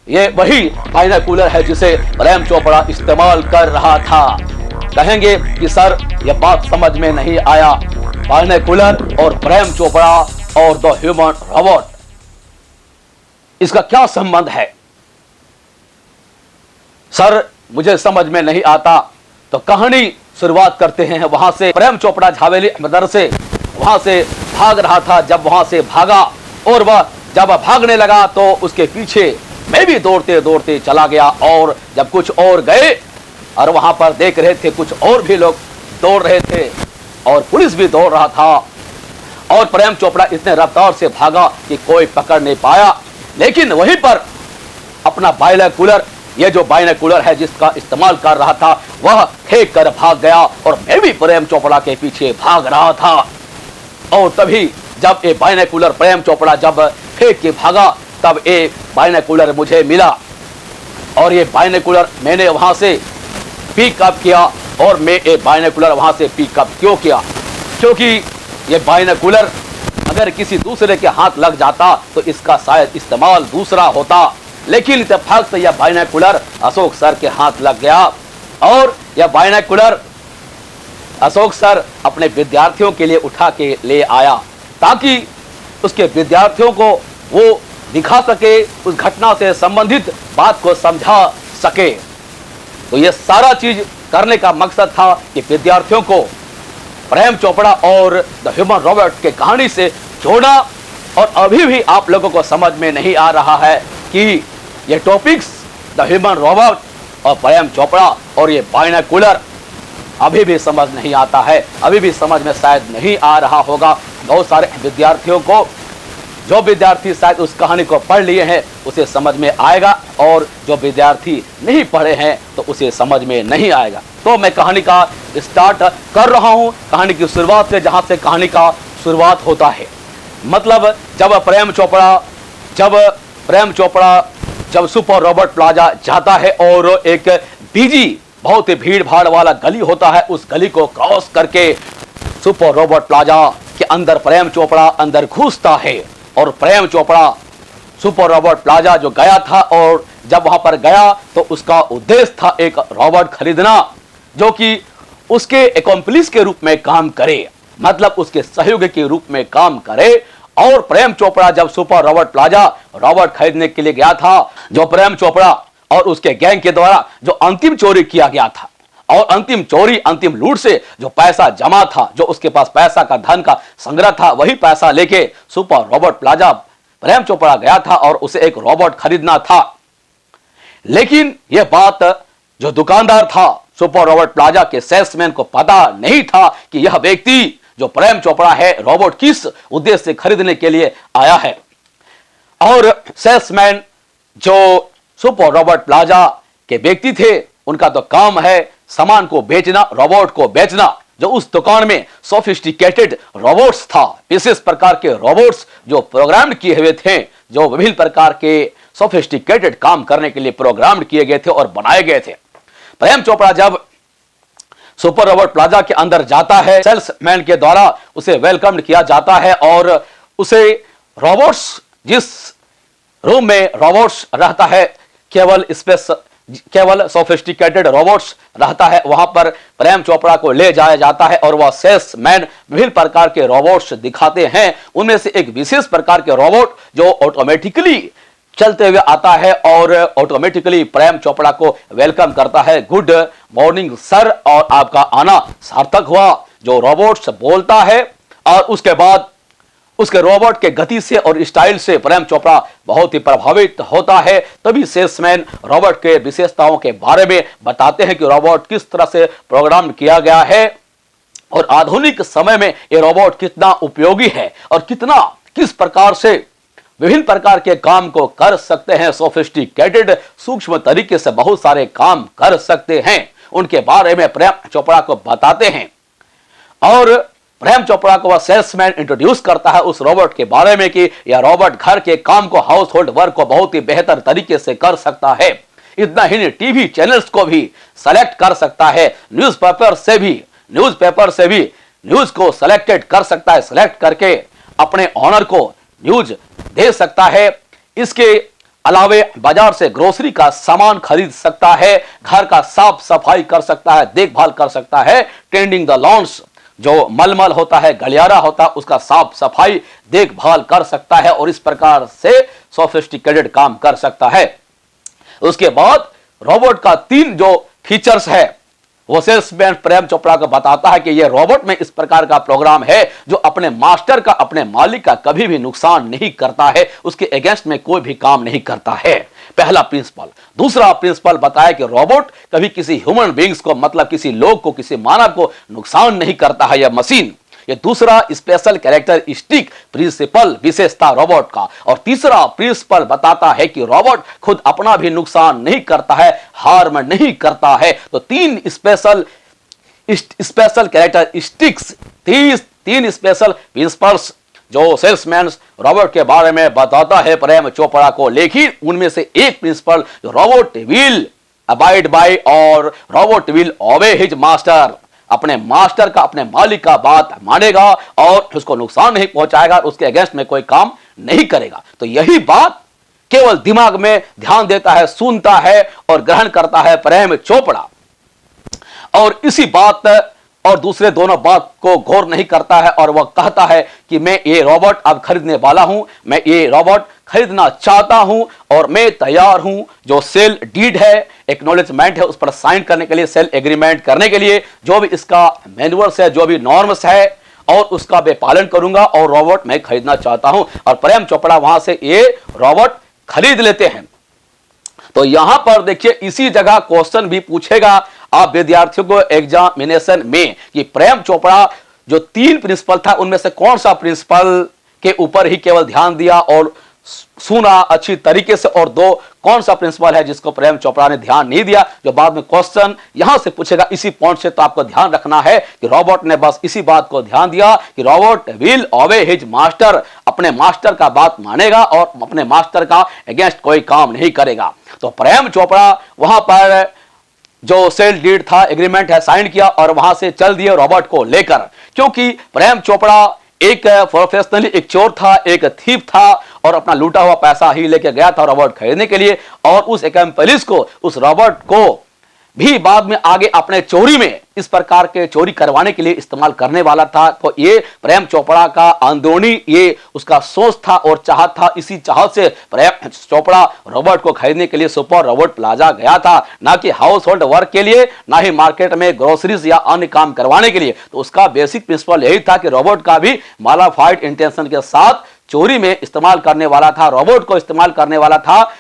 ये वही बाइनोकुलर है जिसे प्रेम चोपड़ा इस्तेमाल कर रहा था। कहेंगे कि सर ये बात समझ में नहीं आया, बाइनोकुलर और प्रेम चोपड़ा और द ह्यूमन रोबोट, इसका क्या संबंध है? सर मुझे समझ में नहीं आता। तो कहानी शुरुआत करते हैं वहां से। प्रेम चोपड़ा हवेली मदर से वहां से भाग रहा था। जब वहां से भागा और वह जब भागने लगा तो उसके पीछे मैं भी दौड़ते दौड़ते चला गया। और जब कुछ और गए और वहां पर देख रहे थे कुछ और भी लोग दौड़ रहे थे और पुलिस भी दौड़ रहा था। और प्रेम चोपड़ा इतने रफ्तार से भागा कि कोई पकड़ नहीं पाया। लेकिन वहीं पर अपना बाइनोकुलर, ये जो बाइनोकुलर है जिसका इस्तेमाल कर रहा था, वह फेंक कर भाग गया और मैं भी प्रेम चोपड़ा के पीछे भाग रहा था। और तभी जब ये बाइनोकुलर प्रेम चोपड़ा जब फेंक के भागा तब ये बाइनोकुलर मुझे मिला। और ये बाइनोकुलर मैंने वहां से पिकअप किया। और मैं ये बाइनोकुलर वहां से पिकअप क्यों किया? क्योंकि ये बाइनोकुलर अगर किसी दूसरे के हाथ लग जाता तो इसका शायद इस्तेमाल दूसरा होता। लेकिन इत्तेफाक से यह बाइनोकुलर अशोक सर के हाथ लग गया। और यह बाइनोकुलर अशोक सर अपने विद्यार्थियों के लिए उठा के ले आया ताकि उसके विद्यार्थियों को वो दिखा सके, उस घटना से संबंधित बात को समझा सके। तो यह सारा चीज करने का मकसद था कि विद्यार्थियों को प्रेम चोपड़ा और द ह्यूमन रोबोट के कहानी से जोड़ा। और अभी भी आप लोगों को समझ में नहीं आ रहा है कि ये टॉपिक्स द ह्यूमन रोबोट और प्रेम चोपड़ा और ये बाइनोकुलर अभी भी समझ नहीं आता है, अभी भी समझ में शायद नहीं आ रहा होगा बहुत सारे विद्यार्थियों को। जो विद्यार्थी शायद उस कहानी को पढ़ लिए हैं उसे समझ में आएगा, और जो विद्यार्थी नहीं पढ़े हैं तो उसे समझ में नहीं आएगा। तो मैं कहानी का स्टार्ट कर रहा हूं, कहानी की शुरुआत से, जहां से कहानी का शुरुआत होता है। मतलब जब प्रेम चोपड़ा जब सुपर रोबोट प्लाजा जाता है और एक बिजी बहुत ही भीड़ भाड़ वाला गली होता है, उस गली को क्रॉस करके सुपर रोबोट प्लाजा के अंदर प्रेम चोपड़ा अंदर घुसता है। और Prem Chopra super robot plaza जो गया था, और जब वहां पर गया तो उसका उद्देश्य था एक रोबोट खरीदना जो कि उसके एकम्प्लिस के रूप में काम करे, मतलब उसके सहयोगी के रूप में काम करे। और प्रेम चोपड़ा जब सुपर रोबोट प्लाजा रोबोट खरीदने के लिए गया था, जो प्रेम चोपड़ा और उसके गैंग के द्वारा जो अंतिम चोरी किया गया था, और अंतिम चोरी, अंतिम लूट से जो पैसा जमा था, जो उसके पास पैसा का धन का संग्रह था, वही पैसा लेके super robot plaza Prem Chopra गया था और उसे एक रोबोट खरीदना था। लेकिन यह बात जो दुकानदार था सुपर रोबोट प्लाजा के सेल्समैन को पता नहीं था कि यह व्यक्ति जो प्रेम चोपड़ा है रोबोट किस उद्देश्य से खरीदने के लिए आया है। और सेल्समैन जो सुपर रोबोट प्लाजा के व्यक्ति थे, उनका तो काम है सामान को बेचना, रोबोट को बेचना। जो उस दुकान में सोफिस्टिकेटेड रोबोट्स था, विशेष प्रकार के रोबोट्स जो प्रोग्राम किए हुए थे, जो विभिन्न प्रकार के सोफिस्टिकेटेड काम करने के लिए प्रोग्राम किए गए थे और बनाए गए थे। प्रेम चोपड़ा जब सुपर रोबोट प्लाजा के अंदर जाता है, सेल्समैन के द्वारा उसे वेलकम किया जाता है और उसे रोबोट्स, जिस रूम में रोबोट्स रहता है, केवल सोफिस्टिकेटेड रोबोट्स रहता है, वहां पर प्रेम चोपड़ा को ले जाया जाता है। और वह सेल्समैन विभिन्न प्रकार के रोबोट्स दिखाते हैं। उनमें से एक विशेष प्रकार के रोबोट जो ऑटोमेटिकली चलते हुए आता है और ऑटोमेटिकली प्रेम चोपड़ा को वेलकम करता है, गुड मॉर्निंग सर, और आपका आना सार्थक हुआ। जो रोबोट्स बोलता है और उसके बाद उसके रोबोट के गति से और स्टाइल से प्रेम चोपड़ा बहुत ही प्रभावित होता है। तभी सेल्समैन रोबोट के विशेषताओं के बारे में बताते हैं कि रोबोट किस तरह से प्रोग्राम किया गया है और आधुनिक समय में ये रोबोट कितना उपयोगी है और किस प्रकार से विभिन्न प्रकार के काम को कर सकते हैं। सोफिस्टिकेटेड सूक्ष्म तरीके से बहुत सारे काम कर सकते हैं, उनके बारे में प्रेम चोपड़ा को बताते हैं। और प्रेम चोपड़ा को वह सेल्समैन इंट्रोड्यूस करता है उस रोबोट के बारे में कि यह रोबोट घर के काम को, हाउस होल्ड वर्क को बहुत ही बेहतर तरीके से कर सकता है। इतना ही नहीं, टीवी चैनल्स को भी सेलेक्ट कर सकता है, न्यूज़पेपर से भी न्यूज को सेलेक्टेड कर सकता है, सेलेक्ट करके अपने ऑनर को न्यूज दे सकता है। इसके अलावे बाजार से ग्रोसरी का सामान खरीद सकता है, घर का साफ सफाई कर सकता है, देखभाल कर सकता है, टेंडिंग द लॉन्स, जो मलमल होता है, गलियारा होता है, उसका साफ सफाई देखभाल कर सकता है और इस प्रकार से सोफिस्टिकेटेड काम कर सकता है। उसके बाद रोबोट का 3 जो फीचर्स है वो सेल्समैन प्रेम चोपड़ा को बताता है कि ये रोबोट में इस प्रकार का प्रोग्राम है जो अपने मास्टर का, अपने मालिक का कभी भी नुकसान नहीं करता है, उसके अगेंस्ट में कोई भी काम नहीं करता है। पहला प्रिंसिपल। दूसरा प्रिंसिपल बताया कि रोबोट कभी किसी ह्यूमन बीइंग्स को, मतलब किसी लोग को, किसी मानव को नुकसान नहीं करता है यह मशीन। ये दूसरा स्पेशल कैरेक्टरिस्टिक प्रिंसिपल विशेषता रोबोट का। और तीसरा प्रिंसिपल बताता है कि रोबोट खुद अपना भी नुकसान नहीं करता है, हार्म नहीं करता है। तो 3 स्पेशल कैरेक्टरिस्टिक्स, 3 स्पेशल प्रिंसिपल्स जो सेल्समैन रोबोट के बारे में बताता है प्रेम चोपड़ा को। लेकिन उनमें से एक प्रिंसिपल जो रोबोट विल अबाइड बाय और रोबोट विल ओबे हिज मास्टर, अपने मास्टर का, अपने मालिक का बात मानेगा और उसको नुकसान नहीं पहुंचाएगा, उसके अगेंस्ट में कोई काम नहीं करेगा। तो यही बात केवल दिमाग में ध्यान देता है, सुनता है और ग्रहण करता है प्रेम चोपड़ा। और इसी बात और दूसरे दोनों बात को गौर नहीं करता है और वह कहता है कि मैं ये रोबोट अब खरीदने वाला हूं, मैं ये रोबोट खरीदना चाहता हूं और मैं तैयार हूं। जो सेल डीड है, एक्नॉलेजमेंट है, उस पर साइन करने के लिए, सेल एग्रीमेंट करने के लिए जो भी इसका मैनुअल्स है, जो भी नॉर्म्स है, और उसका मैं पालन करूंगा और रोबोट मैं खरीदना चाहता हूं। और प्रेम चोपड़ा वहां से ये रोबोट खरीद लेते हैं। तो यहां पर देखिए इसी जगह क्वेश्चन भी पूछेगा आप विद्यार्थियों को एग्जामिनेशन में कि प्रेम चोपड़ा जो 3 प्रिंसिपल था उनमें से कौन सा प्रिंसिपल के ऊपर ही केवल ध्यान दिया और सुना अच्छी तरीके से, और 2 कौन सा प्रिंसिपल है जिसको प्रेम चोपड़ा ने ध्यान नहीं दिया, जो बाद में क्वेश्चन यहां से पूछेगा। इसी पॉइंट से तो आपको ध्यान रखना है कि रोबोट ने बस इसी बात को ध्यान दिया कि रोबोट विल ओबे हिज मास्टर, अपने मास्टर का बात मानेगा और अपने मास्टर का अगेंस्ट कोई काम नहीं करेगा। तो प्रेम चोपड़ा वहां पर जो सेल डीड था, एग्रीमेंट है, साइन किया और वहां से चल दिए रोबोट को लेकर, क्योंकि प्रेम चोपड़ा एक प्रोफेशनली एक चोर था, एक थीफ था और अपना लूटा हुआ पैसा ही लेके गया था रोबोट खरीदने के लिए। और उस एक्म्प्लिस को, उस रोबोट को भी बाद में आगे अपने चोरी में इस प्रकार के चोरी करवाने के लिए इस्तेमाल करने वाला था। तो ये प्रेम चोपड़ा का अंदरूनी ये उसका सोच था और चाहत था। इसी चाहत से प्रेम चोपड़ा रोबोट को खरीदने के लिए सुपर रोबोट प्लाजा गया था, ना कि हाउस होल्ड वर्क के लिए, ना ही मार्केट में ग्रोसरीज या अन्य काम करवाने के लिए। तो उसका बेसिक प्रिंसिपल यही था कि रोबोट का भी मालाफाइड इंटेंशन के साथ चोरी में इस्तेमाल करने वाला था, रोबोट को इस्तेमाल करने वाला था।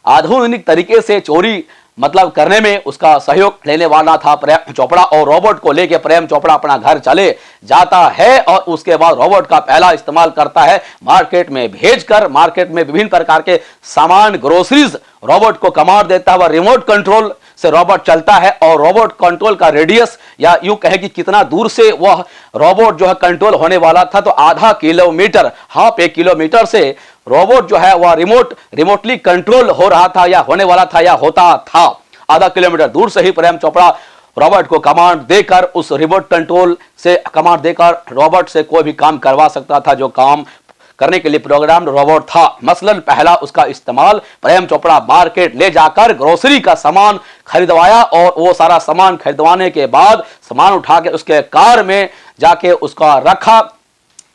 आधुनिक तरीके से चोरी मतलब करने में उसका सहयोग लेने वाला था प्रेम चोपड़ा। और रोबोट को लेकर प्रेम चोपड़ा अपना घर चले जाता है और उसके बाद रोबोट का पहला इस्तेमाल करता है मार्केट में भेजकर। मार्केट में विभिन्न प्रकार के सामान, ग्रोसरीज रोबोट को कमांड देता है। वह रिमोट कंट्रोल से रोबोट चलता है और रोबोट कंट्रोल का रेडियस या यूं कहे कि कितना दूर से वह रोबोट जो है कंट्रोल होने वाला था, तो आधा किलोमीटर, हाफ 1 किलोमीटर से रोबोट जो है वह रिमोटली कंट्रोल हो रहा था या होने वाला था या होता था। आधा किलोमीटर दूर से ही प्रेम चोपड़ा रोबोट को कमांड देकर, उस रिमोट कंट्रोल से कमांड देकर रोबोट से कोई भी काम करवा सकता था जो काम करने के लिए प्रोग्राम रोबोट था। मसलन पहला उसका इस्तेमाल प्रेम चोपड़ा मार्केट ले जाकर ग्रोसरी का सामान खरीदवाया और वो सारा सामान खरीदवाने के बाद सामान उठा के उसके कार में जाके उसका रखा।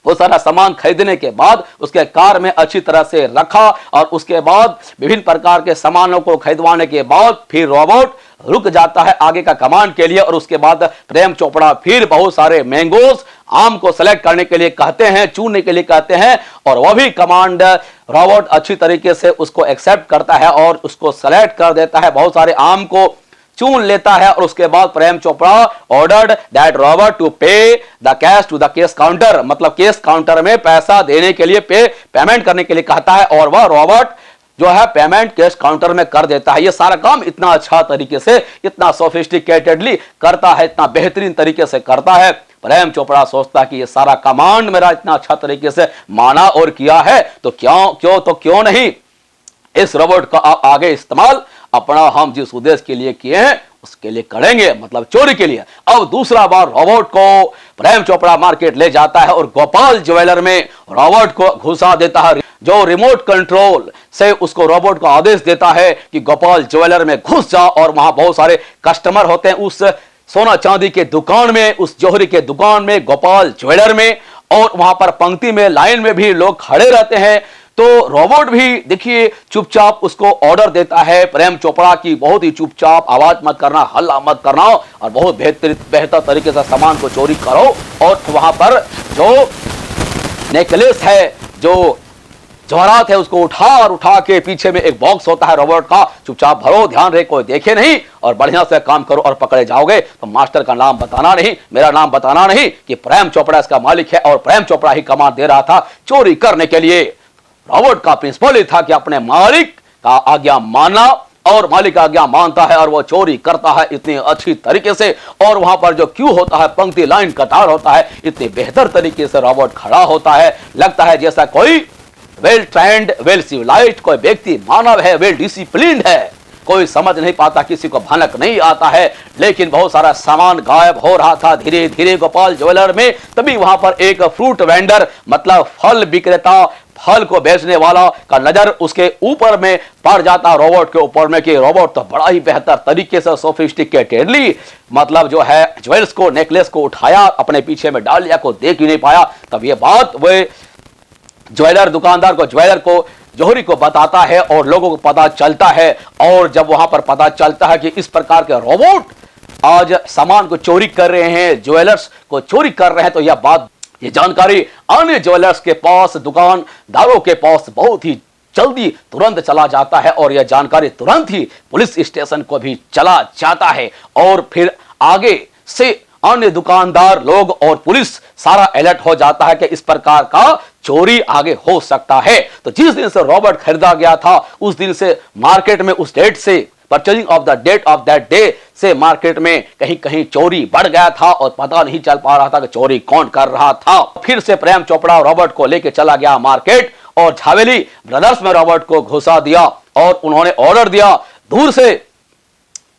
वो सारा सामान खरीदने के बाद उसके कार में अच्छी तरह से रखा और उसके बाद विभिन्न प्रकार के सामानों को खरीदवाने के बाद फिर रोबोट रुक जाता है आगे का कमांड के लिए। और उसके बाद प्रेम चोपड़ा फिर बहुत सारे मैंगोज, आम को सेलेक्ट करने के लिए कहते हैं, चुनने के लिए कहते हैं, और वह भी कमांड रोबोट अच्छी तरीके से उसको एक्सेप्ट करता है और उसको सेलेक्ट कर देता है, बहुत सारे आम को चुन लेता है। और उसके बाद Prem Chopra ordered that robot to pay the cash to the case counter, मतलब केस काउंटर में पैसा देने के लिए, पेमेंट करने के लिए कहता है और वह रोबोट जो है पेमेंट कैश काउंटर में कर देता है। ये सारा काम इतना अच्छा तरीके से, इतना सोफिस्टिकेटेडली करता है, इतना बेहतरीन तरीके से करता है। प्रेम चोपड़ा सोचता है कि ये सारा कमांड मेरा इतना अच्छा तरीके से माना और किया है, तो क्यों नहीं इस रोबोट का आगे इस्तेमाल अपना हम जिस उद्देश्य के लिए किए हैं उसके लिए करेंगे, मतलब चोरी के लिए। अब दूसरा बार रोबोट को प्रेम चोपड़ा मार्केट ले जाता है और गोपाल ज्वेलर में रोबोट को घुसा देता है। जो रिमोट कंट्रोल से उसको रोबोट को आदेश देता है कि गोपाल ज्वेलर में घुस जा, और वहां बहुत सारे कस्टमर होते हैं उस सोना चांदी के दुकान में, उस जौहरी के दुकान में, गोपाल ज्वेलर में, और वहां पर पंक्ति में लाइन में भी लोग खड़े रहते हैं। तो रोबोट भी देखिए चुपचाप उसको ऑर्डर देता है प्रेम चोपड़ा की बहुत ही चुपचाप, आवाज मत करना, हल्ला मत करना, और बहुत बेहतर तरीके से सामान को चोरी करो। और वहां पर जो नेकलेस है, जो जवाहरात है, उसको उठा के पीछे में एक बॉक्स होता है रोबोट का, चुपचाप भरो, ध्यान रहे कोई देखे नहीं, और बढ़िया से काम करो, और पकड़े जाओगे तो मास्टर का नाम बताना नहीं, मेरा नाम बताना नहीं कि प्रेम चोपड़ा इसका मालिक है, और प्रेम चोपड़ा ही कमांड दे रहा था चोरी करने के लिए। रोबोट का प्रिंसिपल ही था कि अपने मालिक का आज्ञा मानना, और मालिक आज्ञा मानता है और वो चोरी करता है इतनी अच्छी तरीके से। और वहां पर जो क्यू होता है, पंक्ति लाइन कतार होता है, इतने बेहतर तरीके से रोबोट खड़ा होता है, लगता है जैसा कोई वेल ट्रेंड, वेल सिविलाइज्ड कोई व्यक्ति, मानव है, वेल डिसिप्लिन्ड है। कोई समझ नहीं पाता, किसी को भनक नहीं आता है, लेकिन बहुत सारा सामान गायब हो रहा था धीरे धीरे गोपाल ज्वेलर में। तभी वहां पर एक फ्रूट वेंडर, मतलब फल विक्रेता, फल को बेचने वाला का नजर उसके ऊपर में पड़ जाता रोबोट के ऊपर में, कि रोबोट तो बड़ा ही बेहतर तरीके से सोफिस्टिकेटेडली, मतलब जो है ज्वेल्स को, नेकलेस को उठाया, अपने पीछे में डाल लिया, को देख ही नहीं पाया। तब ये बात वो ज्वेलर दुकानदार को, ज्वेलर को, जौहरी को बताता है, और लोगों को पता चलता है। और जब वहां पर पता चलता है कि इस प्रकार के रोबोट आज सामान को चोरी कर रहे हैं, ज्वेलर्स को चोरी कर रहे हैं, तो यह बात, ये जानकारी अन्य ज्वेलर्स के पास, दुकानदारों के पास बहुत ही जल्दी तुरंत चला जाता है, और यह जानकारी तुरंत ही पुलिस स्टेशन को भी चला जाता है। और फिर आगे से अन्य दुकानदार लोग और पुलिस सारा अलर्ट हो जाता है कि इस प्रकार का चोरी आगे हो सकता है। तो जिस दिन से रोबोट खरीदा गया था, उस दिन से मार्केट में, उस डेट से, purchasing of the date of that day से मार्केट में कहीं कहीं चोरी बढ़ गया था, और पता नहीं चल पा रहा था कि चोरी कौन कर रहा था। फिर से प्रेम चोपड़ा रोबोट को लेके चला गया मार्केट, और झावेली ब्रदर्स में रोबोट को घुसा दिया, और उन्होंने ऑर्डर दिया दूर से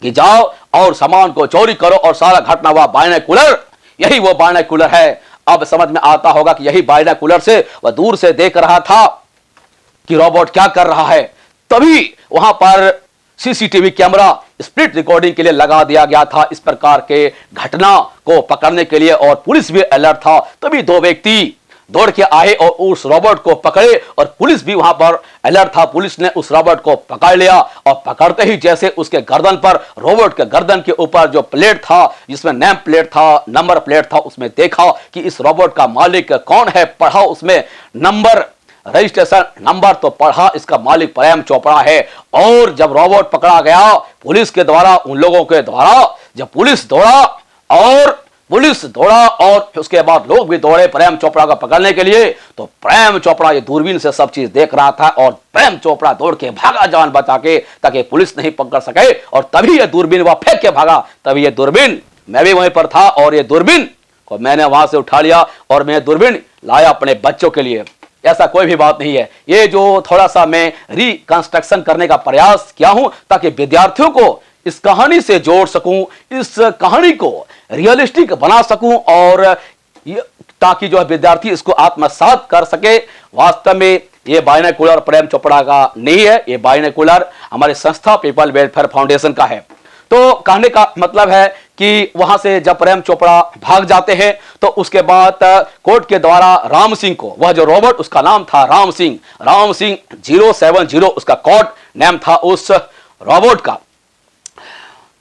कि जाओ और सामान को चोरी करो, और सारा घटना हुआ बाइनोकुलर। यही वो बाइनोकुलर है। अब समझ में आता होगा कि यही बाइनोकुलर से वह दूर से देख रहा था कि रोबोट क्या कर रहा है। तभी वहां पर सीसीटीवी कैमरा स्प्लिट रिकॉर्डिंग के लिए लगा दिया गया था, इस प्रकार के घटना को पकड़ने के लिए, और पुलिस भी अलर्ट था। तभी दो व्यक्ति दौड़ के आए और उस रोबोट को पकड़े, और पुलिस भी वहां पर अलर्ट था। पुलिस ने उस रोबोट को पकड़ लिया, और पकड़ते ही जैसे उसके गर्दन पर, रोबोट के गर्दन के ऊपर जो प्लेट था, जिसमें नेम प्लेट था, नंबर प्लेट था, उसमें देखा कि इस रोबोट का मालिक कौन है। पढ़ा उसमें नंबर, रजिस्ट्रेशन नंबर, तो पढ़ा इसका मालिक प्रेम चोपड़ा है। और जब रोबोट पकड़ा गया पुलिस के द्वारा, उन लोगों के द्वारा, जब पुलिस दौड़ा और उसके बाद लोग भी दौड़े प्रेम चोपड़ा को पकड़ने के लिए, तो प्रेम चोपड़ा ये दूरबीन से सब चीज देख रहा था, और प्रेम चोपड़ा दौड़ के भागा जान बचा के, ताकि पुलिस नहीं पकड़ सके। और तभी ये दूरबीन वह फेंक के भागा। तभी ये दूरबीन, मैं भी वहीं पर था, और ये दूरबीन को मैंने वहां से उठा लिया, और मैं दूरबीन लाया अपने बच्चों के लिए। ऐसा कोई भी बात नहीं है, ये जो थोड़ा सा मैं रिकंस्ट्रक्शन करने का प्रयास किया हूं, ताकि विद्यार्थियों को इस कहानी से जोड़ सकूं, इस कहानी को रियलिस्टिक बना सकूं, और ताकि जो है विद्यार्थी इसको आत्मसात कर सके। वास्तव में ये बाइनोकुलर प्रेम चोपड़ा का नहीं है, ये बाइनोकुलर हमारी संस्था पीपल वेलफेयर फाउंडेशन का है। तो कहने का मतलब है कि वहां से जब प्रेम चोपड़ा भाग जाते हैं, तो उसके बाद कोर्ट के द्वारा राम सिंह को, वह जो रोबोट, उसका नाम था राम सिंह 070 उसका कोड नेम था उस रोबोट का।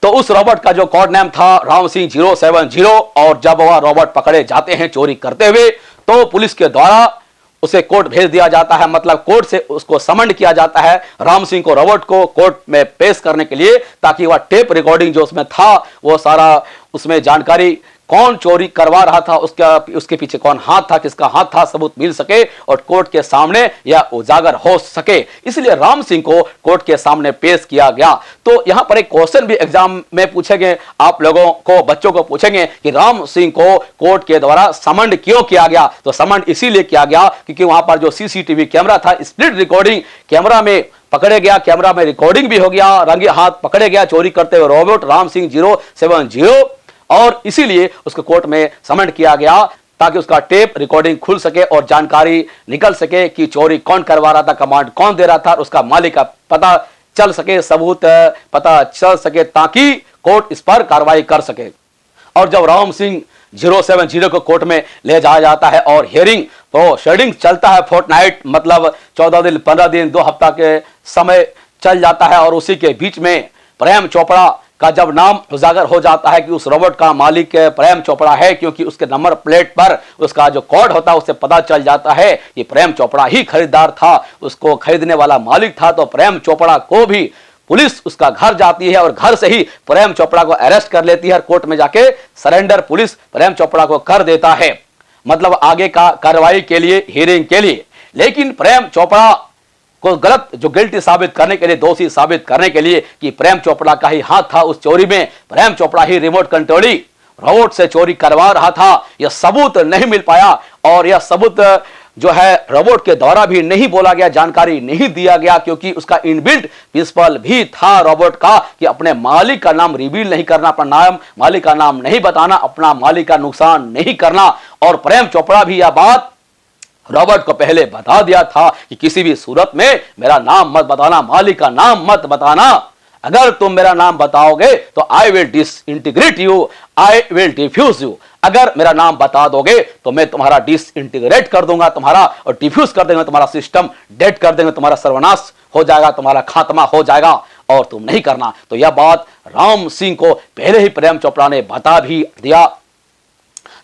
तो उस रोबोट का जो कोड नेम था राम सिंह 070, और जब वह रोबोट पकड़े जाते हैं चोरी करते हुए, तो पुलिस के द्वारा उसे कोर्ट भेज दिया जाता है, मतलब कोर्ट से उसको समन किया जाता है, राम सिंह को, रोबोट को कोर्ट में पेश करने के लिए, ताकि वह टेप रिकॉर्डिंग जो उसमें था, वो सारा उसमें जानकारी, कौन चोरी करवा रहा था, उसके पीछे कौन हाथ था, किसका हाथ था, सबूत मिल सके और कोर्ट के सामने या उजागर हो सके। इसलिए राम सिंह को कोर्ट के सामने पेश किया गया। तो यहां पर एक क्वेश्चन भी एग्जाम में पूछेंगे, आप लोगों को, बच्चों को पूछेंगे कि राम सिंह को कोर्ट के द्वारा समन क्यों किया गया। तो समन इसीलिए किया गया क्योंकि वहां पर जो सीसीटीवी कैमरा था, स्प्लिट रिकॉर्डिंग कैमरा में पकड़े गया, कैमरा में रिकॉर्डिंग भी हो गया, रंगे हाथ पकड़े गया चोरी करते हुए रोबोट राम सिंह 070, और इसीलिए उसको कोर्ट में समन किया गया ताकि उसका टेप रिकॉर्डिंग खुल सके और जानकारी निकल सके कि चोरी कौन करवा रहा था, कमांड कौन दे रहा था, उसका मालिक का पता चल सके, सबूत पता चल सके ताकि कोर्ट इस पर कार्रवाई कर सके। और जब राम सिंह 070 को कोर्ट में ले जाया जाता है और हियरिंग प्रोसीडिंग चलता है, फोर्टनाइट मतलब 14 दिन 15 दिन 2 हफ्ता के समय चल जाता है, और उसी के बीच में प्रेम चोपड़ा का जब नाम उजागर हो जाता है कि उस रोबोट का मालिक प्रेम चोपड़ा है, क्योंकि उसके नंबर प्लेट पर उसका जो कोड होता है उससे पता चल जाता है कि प्रेम चोपड़ा ही खरीदार था, उसको खरीदने वाला मालिक था। तो प्रेम चोपड़ा को भी पुलिस उसका घर जाती है और घर से ही प्रेम चोपड़ा को अरेस्ट कर लेती है और कोर्ट में जाके सरेंडर पुलिस प्रेम चोपड़ा को कर देता है, मतलब आगे का कार्रवाई के लिए, हियरिंग के लिए। लेकिन प्रेम चोपड़ा को गलत, जो गिल्टी साबित करने के लिए, दोषी साबित करने के लिए कि प्रेम चोपड़ा का ही हाथ था उस चोरी में, प्रेम चोपड़ा ही रिमोट कंट्रोली रोबोट से चोरी करवा रहा था, यह सबूत नहीं मिल पाया। और यह सबूत जो है रोबोट के द्वारा भी नहीं बोला गया, जानकारी नहीं दिया गया, क्योंकि उसका इनबिल्ट प्रिंसिपल भी था रोबोट का कि अपने मालिक का नाम रिवील नहीं करना, अपना नाम मालिक का नाम नहीं बताना, अपना मालिक का नुकसान नहीं करना। और प्रेम चोपड़ा भी यह बात रॉबर्ट को पहले बता दिया था कि किसी भी सूरत में मेरा नाम मत बताना, मालिक का नाम मत बताना, अगर तुम मेरा नाम बताओगे तो I will disintegrate you, I will diffuse you, अगर मेरा नाम बता दोगे तो मैं तुम्हारा डिसइंटीग्रेट कर दूंगा तुम्हारा, और डिफ्यूज कर देंगे तुम्हारा सिस्टम, डेड कर देंगे, तुम्हारा सर्वनाश हो जाएगा, तुम्हारा खात्मा हो जाएगा, और तुम नहीं करना। तो यह बात राम सिंह को पहले ही प्रेम चोपड़ा ने बता भी दिया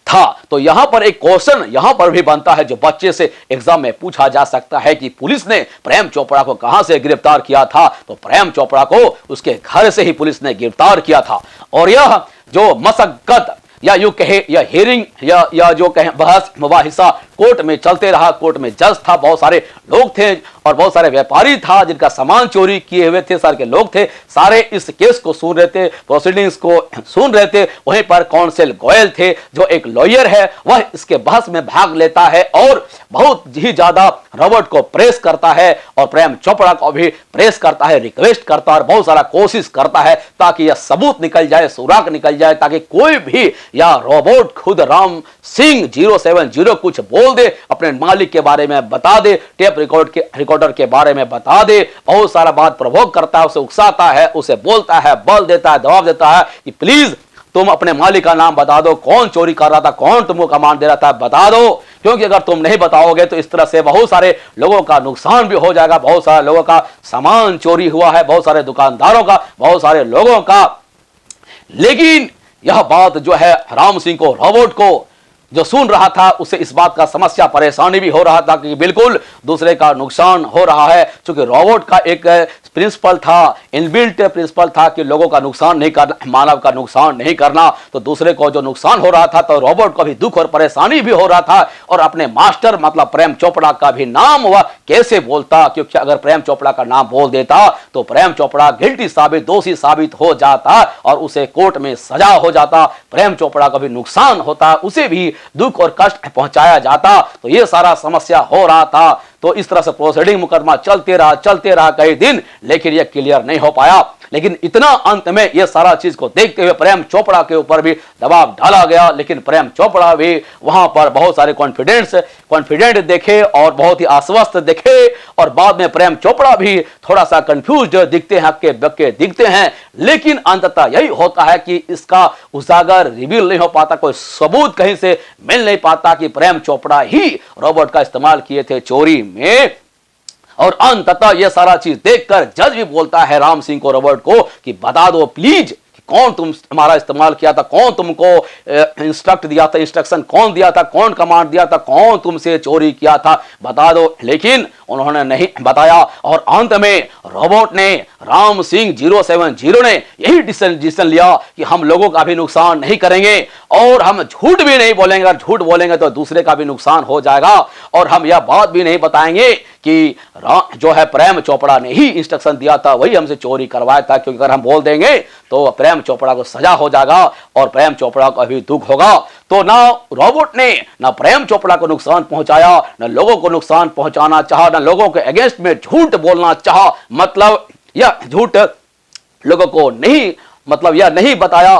था। तो यहां पर एक क्वेश्चन यहां पर भी बनता है जो बच्चे से एग्जाम में पूछा जा सकता है कि पुलिस ने प्रेम चोपड़ा को कहां से गिरफ्तार किया था। तो प्रेम चोपड़ा को उसके घर से ही पुलिस ने गिरफ्तार किया था। और यह जो मशक्कत या यूं कहे यह हियरिंग या जो कहे बहस मुबाहिसा कोर्ट में चलते रहा, कोर्ट में जज था, बहुत सारे लोग थे और बहुत सारे व्यापारी था जिनका सामान चोरी किए हुए थे, सारे के लोग थे, सारे इस केस को सुन रहे थे, प्रोसीडिंग्स को सुन रहे थे। वहीं पर कौंसिल गोयल थे जो एक लॉयर है, वह इसके बहस में भाग लेता है और बहुत ही ज्यादा रॉबर्ट को प्रेस करता है और प्रेम चोपड़ा को भी प्रेस करता है, रिक्वेस्ट करता है और बहुत सारा कोशिश करता है ताकि यह सबूत निकल जाए, सुराग निकल जाए, ताकि कोई भी या रोबोट खुद राम सिंह 070 कुछ बोल दे, अपने मालिक के बारे में बता दे, टेप रिकॉर्डर के बारे में बता दे, बहुत सारा बात प्रोवोक करता है, उसे उकसाता है, उसे बोलता है, बल देता है, दबाव देता है कि प्लीज तुम अपने मालिक का नाम बता दो, कौन चोरी कर रहा था, कौन तुमको कमांड दे रहा था, बता दो, क्योंकि अगर तुम नहीं बताओगे तो इस तरह से बहुत सारे लोगों का नुकसान भी हो जाएगा, बहुत सारे लोगों का सामान चोरी हुआ है, बहुत सारे दुकानदारों का, बहुत सारे लोगों का। लेकिन यह बात जो है राम सिंह को, रोबोट को जो सुन रहा था, उसे इस बात का समस्या परेशानी भी हो रहा था कि बिल्कुल दूसरे का नुकसान हो रहा है, क्योंकि रोबोट का एक प्रिंसिपल था, इनबिल्ट प्रिंसिपल था कि लोगों का नुकसान नहीं करना, मानव का नुकसान नहीं करना। तो दूसरे को जो नुकसान हो रहा था तो रोबोट को भी दुख और परेशानी भी हो रहा था, और अपने मास्टर मतलब प्रेम चोपड़ा का भी नाम वह कैसे बोलता, क्योंकि अगर प्रेम चोपड़ा का नाम बोल देता तो प्रेम चोपड़ा गिल्टी साबित, दोषी साबित हो जाता और उसे कोर्ट में सजा हो जाता, प्रेम चोपड़ा का भी नुकसान होता, उसे भी दुख और कष्ट पहुंचाया जाता। तो ये सारा समस्या हो रहा था। तो इस तरह से प्रोसीडिंग मुकदमा चलते रहा कई दिन, लेकिन यह क्लियर नहीं हो पाया। लेकिन इतना अंत में यह सारा चीज को देखते हुए प्रेम चोपड़ा के ऊपर भी दबाव डाला गया, लेकिन प्रेम चोपड़ा भी वहां पर बहुत सारे कॉन्फिडेंट देखे और बहुत ही आश्वस्त दिखे, और बाद में प्रेम चोपड़ा भी थोड़ा सा कंफ्यूज्ड दिखते हैं, हक्के बक्के दिखते हैं। लेकिन अंततः यही होता है कि इसका उजागर रिवील नहीं हो पाता, कोई सबूत कहीं से मिल नहीं पाता कि प्रेम चोपड़ा ही रोबोट का इस्तेमाल किए थे चोरी में। और अंततः यह सारा चीज देखकर जज भी बोलता है राम सिंह को, रोबोट को, कि बता दो प्लीज कौन तुम हमारा इस्तेमाल किया था, कौन तुमको इंस्ट्रक्ट दिया था, इंस्ट्रक्शन कौन दिया था, कौन कमांड दिया था, कौन तुमसे चोरी किया था, बता दो। लेकिन उन्होंने नहीं बताया, और अंत में रोबोट ने, राम सिंह 070 ने यही डिसीजन लिया कि हम लोगों का भी नुकसान नहीं करेंगे और हम झूठ भी नहीं बोलेंगे, अगर झूठ बोलेंगे तो दूसरे का भी नुकसान हो जाएगा, और हम यह बात भी नहीं बताएंगे कि जो है प्रेम चोपड़ा ने ही इंस्ट्रक्शन दिया था, वही हमसे चोरी करवाया था, क्योंकि अगर हम बोल देंगे तो प्रेम चोपड़ा को सजा हो जाएगा और प्रेम चोपड़ा को अभी दुख होगा। तो ना रोबोट ने ना प्रेम चोपड़ा को नुकसान पहुंचाया, ना लोगों को नुकसान पहुंचाना चाहा, ना लोगों के अगेंस्ट में झूठ बोलना चाहा। मतलब यह झूठ लोगों को नहीं, मतलब यह नहीं बताया,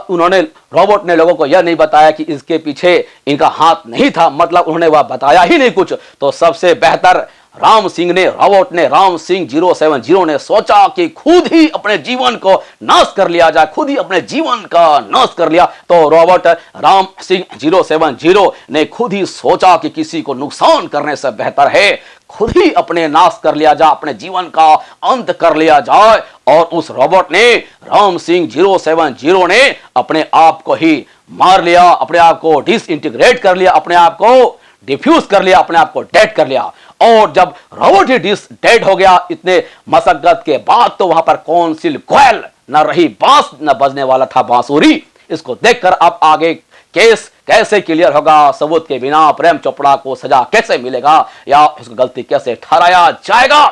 उन्होंने रोबोट ने लोगों को यह नहीं बताया कि इसके पीछे इनका हाथ नहीं था, मतलब उन्होंने वह बताया ही नहीं कुछ। तो सबसे बेहतर राम सिंह ने, रोबोट ने, राम सिंह 070 ने सोचा कि खुद ही अपने जीवन को नाश कर लिया जाए, खुद ही अपने जीवन का नाश कर लिया। तो रोबोट राम सिंह 070 ने खुद ही सोचा कि किसी को नुकसान करने से बेहतर है खुद ही अपने नाश कर लिया जाए, अपने जीवन का अंत कर लिया जाए। और उस रोबोट ने, राम सिंह 070 ने अपने आप को ही मार लिया, अपने आप को डिसइंटीग्रेट कर लिया, अपने आप को डिफ्यूज कर लिया, अपने आप को डेड कर लिया। और जब रोबोट ही डेड हो गया इतने मशक्कत के बाद, तो वहां पर कौंसिल गोयल न रही, बांस न बजने वाला था बांसुरी। इसको देखकर अब आगे केस कैसे क्लियर होगा, सबूत के बिना प्रेम चोपड़ा को सजा कैसे मिलेगा या उसको गलती कैसे ठहराया जाएगा।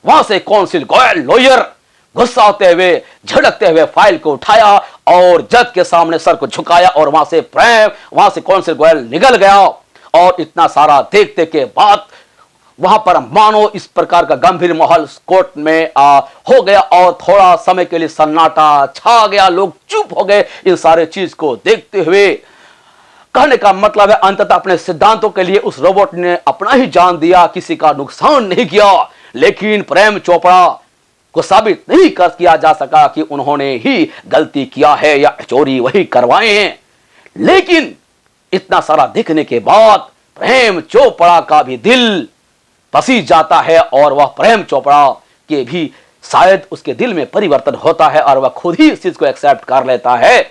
वहां से कौंसिल गोयल लॉयर गुस्सा होते हुए, झड़कते हुए फाइल को उठाया और जज के सामने सर को झुकाया और वहां से कौंसिल गोयल निकल गया। और इतना सारा देखते के बाद वहां पर मानो इस प्रकार का गंभीर माहौल कोर्ट में हो गया और थोड़ा समय के लिए सन्नाटा छा गया, लोग चुप हो गए इन सारे चीज को देखते हुए। कहने का मतलब है अंततः अपने सिद्धांतों के लिए उस रोबोट ने अपना ही जान दिया, किसी का नुकसान नहीं किया। लेकिन प्रेम चोपड़ा को साबित नहीं कर किया जा सका कि उन्होंने ही गलती किया है या चोरी वही करवाए हैं। लेकिन इतना सारा देखने के बाद प्रेम चोपड़ा का भी दिल पसीज जाता है और वह प्रेम चोपड़ा के भी शायद उसके दिल में परिवर्तन होता है और वह खुद ही इस चीज को एक्सेप्ट कर लेता है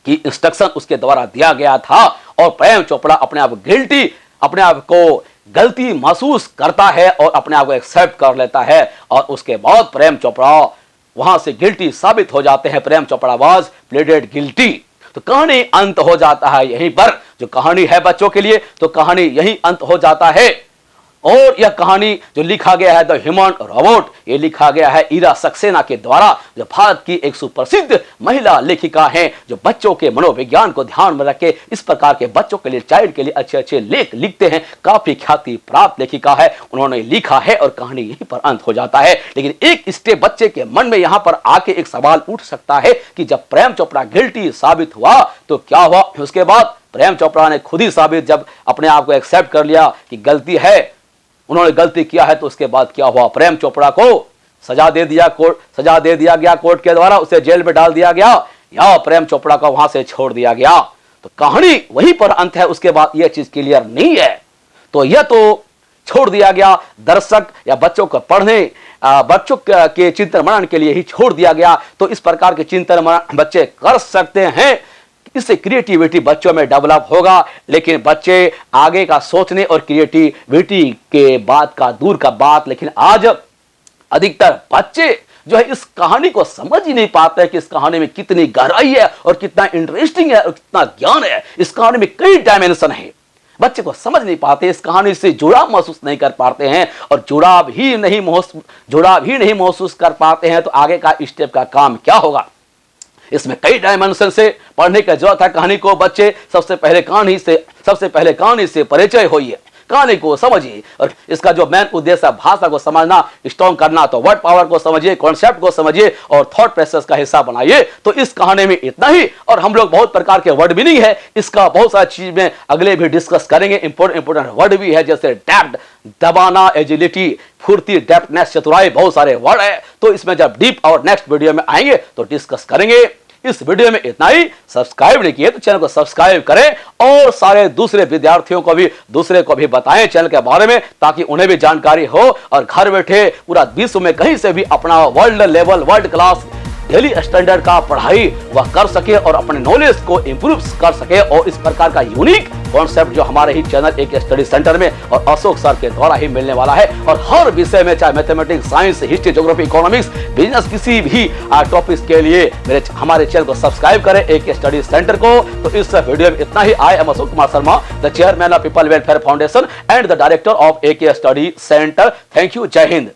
कि इंस्ट्रक्शन उसके द्वारा दिया गया था। और प्रेम चोपड़ा अपने आप गिल्टी, अपने आप को गलती महसूस करता है और अपने आप को एक्सेप्ट कर लेता है। और उसके बाद प्रेम चोपड़ा वहां से गिल्टी साबित हो जाते हैं। Prem Chopra was प्लेडेड guilty. तो कहानी अंत हो जाता है यहीं पर। जो कहानी है बच्चों के लिए, तो कहानी यहीं अंत हो जाता है। और यह कहानी जो लिखा गया है द ह्यूमन रोबोट, ये लिखा गया है ईरा सक्सेना के द्वारा, जो भारत की एक सुप्रसिद्ध महिला लेखिका हैं, जो बच्चों के मनोविज्ञान को ध्यान में रख के इस प्रकार के बच्चों के लिए, चाइल्ड के लिए अच्छे अच्छे लेख लिखते हैं। काफी ख्याति प्राप्त लेखिका है, उन्होंने लिखा है और कहानी यहीं पर अंत हो जाता है। लेकिन एक स्टेप बच्चे के मन में यहां पर आके एक सवाल उठ सकता है कि जब प्रेम चोपड़ा गिल्टी साबित हुआ तो क्या हुआ। उसके बाद प्रेम चोपड़ा ने खुद ही साबित, जब अपने आप को एक्सेप्ट कर लिया कि गलती है, उन्होंने गलती किया है, तो उसके बाद क्या हुआ। प्रेम चोपड़ा को सजा दे दिया गया कोर्ट के द्वारा, उसे जेल में डाल दिया गया या प्रेम चोपड़ा को वहां से छोड़ दिया गया। तो कहानी वहीं पर अंत है। उसके बाद यह चीज क्लियर नहीं है, तो यह तो छोड़ दिया गया दर्शक या बच्चों को पढ़ने, बच्चों के चिंतन मनन के लिए ही छोड़ दिया गया। तो इस प्रकार के चिंतन मनन बच्चे कर सकते हैं, इससे क्रिएटिविटी बच्चों में डेवलप होगा। लेकिन बच्चे आगे का सोचने और क्रिएटिविटी के बात का दूर का बात, लेकिन आज अधिकतर बच्चे जो है इस कहानी को समझ ही नहीं पाते कि इस कहानी में कितनी गहराई है और कितना इंटरेस्टिंग है और कितना ज्ञान है। इस कहानी में कई डायमेंशन है, बच्चे को समझ नहीं पाते, इस कहानी से जुड़ाव महसूस नहीं कर पाते हैं। और जुड़ाव ही नहीं महसूस कर पाते हैं तो आगे का स्टेप का काम क्या होगा। इसमें कई डायमेंशन से पढ़ने की जरूरत है कहानी को। बच्चे सबसे पहले कहानी से परिचय होइए, कहानी को समझिए। और इसका जो मेन उद्देश्य है भाषा को समझना, स्ट्रॉन्ग करना, तो वर्ड पावर को समझिए, कॉन्सेप्ट को समझिए और थॉट प्रोसेस का हिस्सा बनाइए। तो इस कहानी में इतना ही। और हम लोग बहुत प्रकार के वर्ड मीनिंग है इसका, बहुत सारी चीज में अगले भी डिस्कस करेंगे। इंपोर्टेंट वर्ड भी है, जैसे डेप्थ, दबाना, एजिलिटी, फुर्ती, डेप्थनेस, चतुराई, बहुत सारे वर्ड है। तो इसमें जब डीप और नेक्स्ट वीडियो में आएंगे तो डिस्कस करेंगे। इस वीडियो में इतना ही। सब्सक्राइब नहीं किए तो चैनल को सब्सक्राइब करें और सारे दूसरे विद्यार्थियों को भी, दूसरे को भी बताएं चैनल के बारे में, ताकि उन्हें भी जानकारी हो और घर बैठे पूरा विश्व में कहीं से भी अपना world level, world class daily standard का पढ़ाई वह कर सके और अपने नॉलेज को इंप्रूव कर सके। और इस प्रकार का यूनिक कॉन्सेप्ट जो हमारे ही चैनल एक स्टडी सेंटर में और अशोक सर के द्वारा ही मिलने वाला है। और हर विषय में, चाहे mathematics, science, history, geography, economics, business, किसी भी टॉपिक्स के लिए हमारे चैनल को सब्सक्राइब करें, एक स्टडी सेंटर को। तो इस वीडियो में इतना ही। I am Ashok Kumar Sharma, the chairman of people welfare foundation and the director of AK study centre. Thank you. जय हिंद।